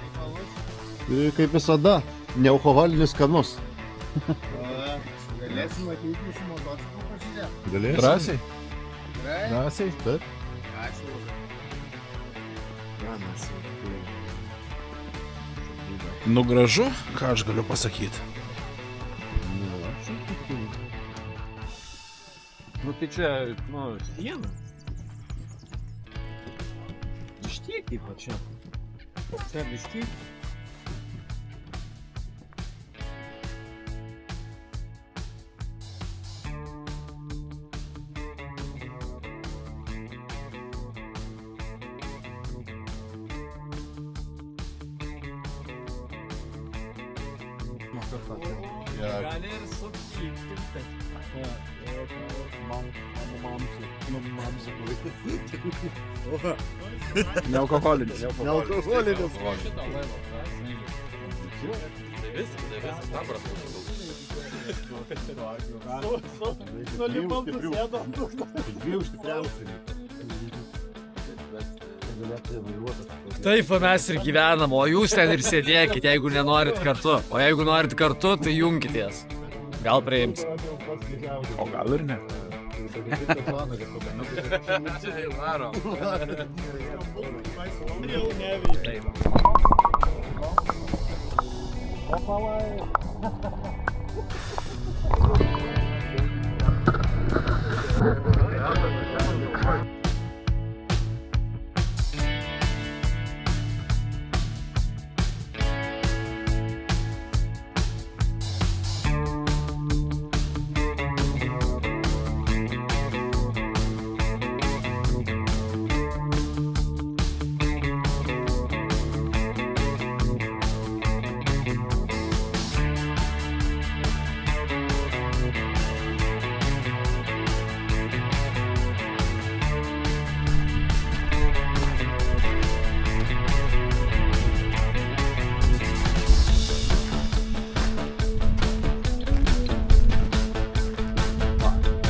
[SPEAKER 2] Ir kaip visada, nealkoholinis skanus.
[SPEAKER 4] Galėsim ateiti su motociklu pažiūrėti.
[SPEAKER 2] Galėsim.
[SPEAKER 1] Drąsiai?
[SPEAKER 4] Tikrai?
[SPEAKER 1] Drąsiai?
[SPEAKER 2] Taip.
[SPEAKER 4] Ačiū labai.
[SPEAKER 1] Nu gražu, ką aš galiu pasakyti.
[SPEAKER 3] Nu tai čia, nu, siena. Vištiek ypač čia. Čia vištiek. Gali ir supykti.
[SPEAKER 1] Nealkoholinis.
[SPEAKER 4] Nealkoholinis.
[SPEAKER 5] Nulipam susėdom.
[SPEAKER 3] Taip, mes ir gyvenam, o jūs ten ir sėdėkit, jeigu nenorit kartu. O jeigu norit kartu, tai jungitės. Gal priims.
[SPEAKER 1] O gal ir ne.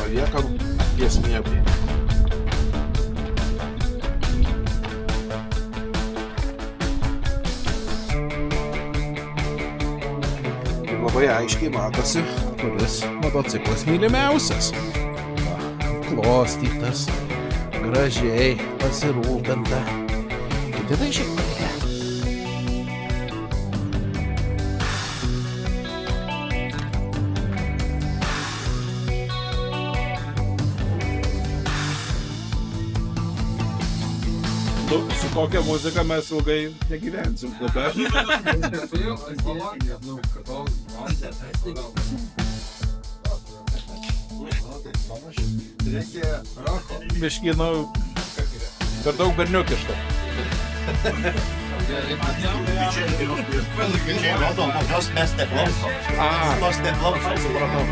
[SPEAKER 2] Paliekam ties miegui.
[SPEAKER 1] Ir labai aiškiai matosi, kuris motociklas mylimiausias. Klostytas, gražiai pasirūpinta. Kiti tai šiek tiek. Nu, su tokia muzika mes ilgai negyvensim klube. Biški, nu, per daug berniukiška.
[SPEAKER 2] Čia rodo, kokios mes neklausom. Tos neklausom, supratau.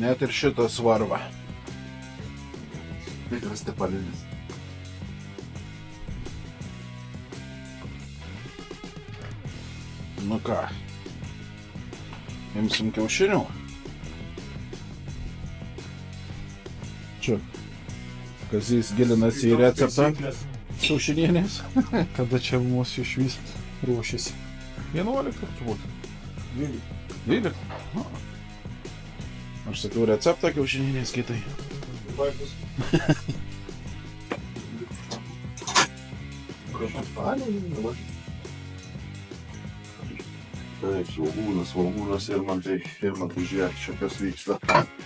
[SPEAKER 1] Net ir šitas varva.
[SPEAKER 2] Tikras tepalinis.
[SPEAKER 1] Nu ką, imsim kiaušinių. Čia Kazys gilinasi į receptą kiaušinienės.
[SPEAKER 6] Kada čia mūsų išvyst ruošėsi?
[SPEAKER 1] 11 turbūt. 12. Nu. Aš sakiau receptą kiaušinienės kitai.
[SPEAKER 2] Taip, svogūnas ir man tai žiūrėk, čia kas vyksta.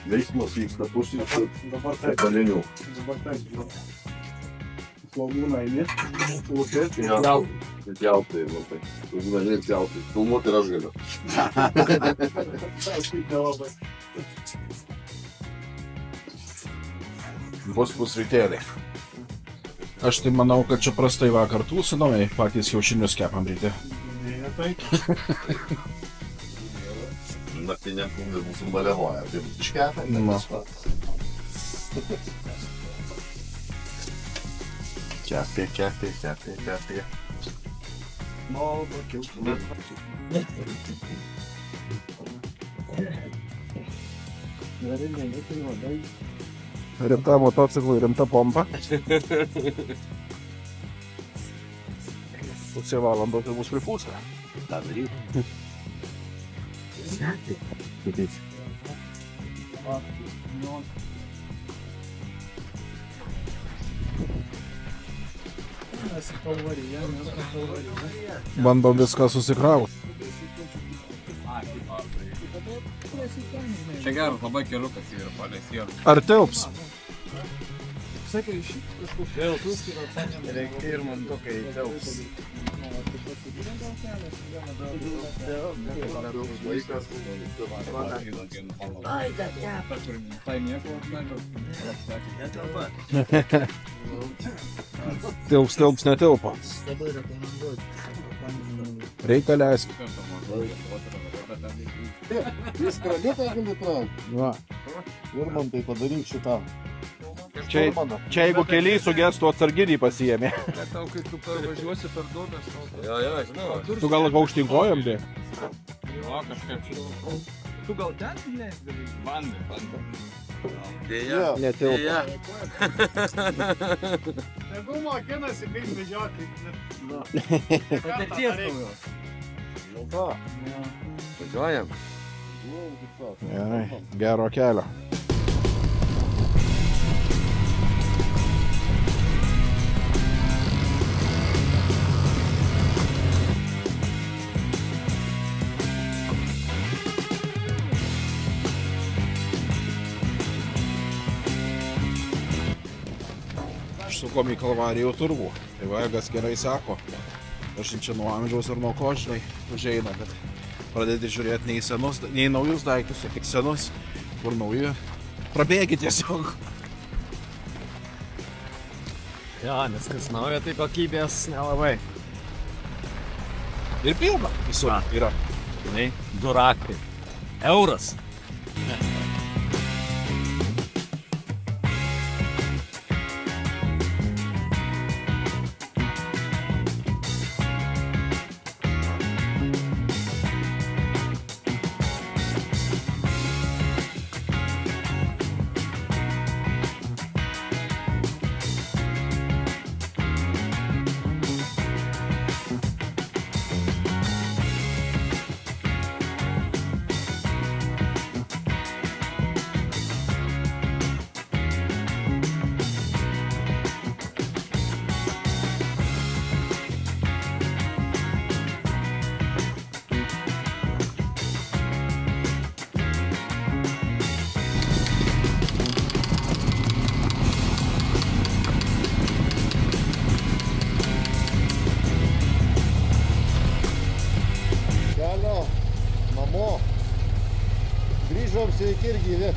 [SPEAKER 2] Veiksmas vyksta pusės tebalinių.
[SPEAKER 9] Svogūnai, ne?
[SPEAKER 2] Pjautai, labai. Svogūnai pjautai. Filmuoti ir aš galiu.
[SPEAKER 1] Bus pusrytėliai. Aš tai manau, kad čia prastai vakar tūsinomai, patys kiaušinius kepam ryte.
[SPEAKER 2] Naktiniam kūnai mūsų balevoja. Tai iškepė,
[SPEAKER 1] Nu.
[SPEAKER 2] Kepė.
[SPEAKER 1] Rimta motociklų, rimta pompa. Pusė valandos ir bus pripūsta.
[SPEAKER 2] tą daryti.
[SPEAKER 1] Bandom viską susikrauti.
[SPEAKER 3] Čia geras labai keliukas yra palei sieną.
[SPEAKER 1] Ar tilps?
[SPEAKER 9] Sakai, šit kažkoks
[SPEAKER 4] Reikia ir man to, kai telps.
[SPEAKER 3] Tai nieko,
[SPEAKER 1] Tilps netilpo. Reikia leisti.
[SPEAKER 2] Jis kraliuką gali traukti.
[SPEAKER 1] Va.
[SPEAKER 2] Ir man tai padaryk šitą.
[SPEAKER 1] Čia jeigu keliai sugestų, atsarginį pasiėmė.
[SPEAKER 9] Tau, kai tu parvažiuosi per duobes,
[SPEAKER 3] žinau.
[SPEAKER 1] Tu gal aukštyn kojom dė?
[SPEAKER 3] Jo, kažkaip šitą.
[SPEAKER 9] tu gal ten leisdavai?
[SPEAKER 3] Bandai.
[SPEAKER 2] Dėja.
[SPEAKER 1] Netilpo.
[SPEAKER 9] Tegu mokinasi, kaip vežioti.
[SPEAKER 3] Patirties daugiau. Važiuojam.
[SPEAKER 1] Gerai, gero kelio. Sukom į Kalvarijų turgų. Tai Vagas gerai sako. Aš čia nuo amžiaus ir nuo ko, žinai, užeina, kad pradėti žiūrėti ne į senus, ne į naujus daiktus, o tik senus, kur nauji. Prabėgi tiesiog.
[SPEAKER 3] Jo, nes kas nauja, tai kokybės nelabai.
[SPEAKER 1] Ir pilna visur yra.
[SPEAKER 3] Žinai, du raktai. Euras.
[SPEAKER 2] Kelio, namo. Grįžom sveiki ir gyvi.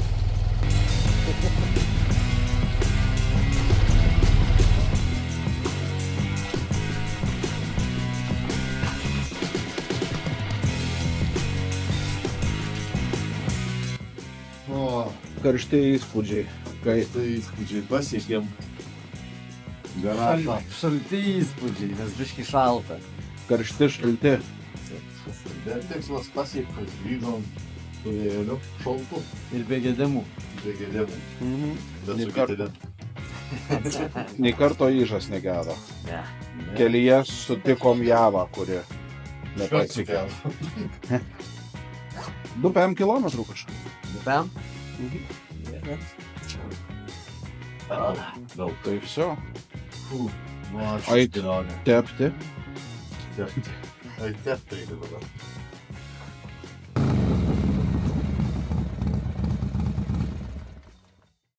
[SPEAKER 2] O,
[SPEAKER 1] Karštieji įspūdžiai. Kai
[SPEAKER 2] tai įspūdžiai pasiekėm. Garatą.
[SPEAKER 3] Šalti įspūdžiai, nes biški šalta.
[SPEAKER 1] karšti, šalti.
[SPEAKER 2] Bet tikslas pasiektas, grįžom su vėjeliu, šaltu,
[SPEAKER 3] Ir be gedimų.
[SPEAKER 2] be gedimų. Bet
[SPEAKER 1] Nei
[SPEAKER 2] su
[SPEAKER 1] karto.
[SPEAKER 2] kitele.
[SPEAKER 1] Nei karto įžas negero.
[SPEAKER 3] Ne.
[SPEAKER 1] Kelyje sutikom Javą, kuri nepasiekė. 2-5 kilometrų kažkaip.
[SPEAKER 3] Pem?
[SPEAKER 2] Gal
[SPEAKER 1] Tai viso.
[SPEAKER 2] Nu, ačiū
[SPEAKER 1] Ait.
[SPEAKER 2] už kelionę.
[SPEAKER 1] Tepti.
[SPEAKER 2] Ai, tep tai dabar.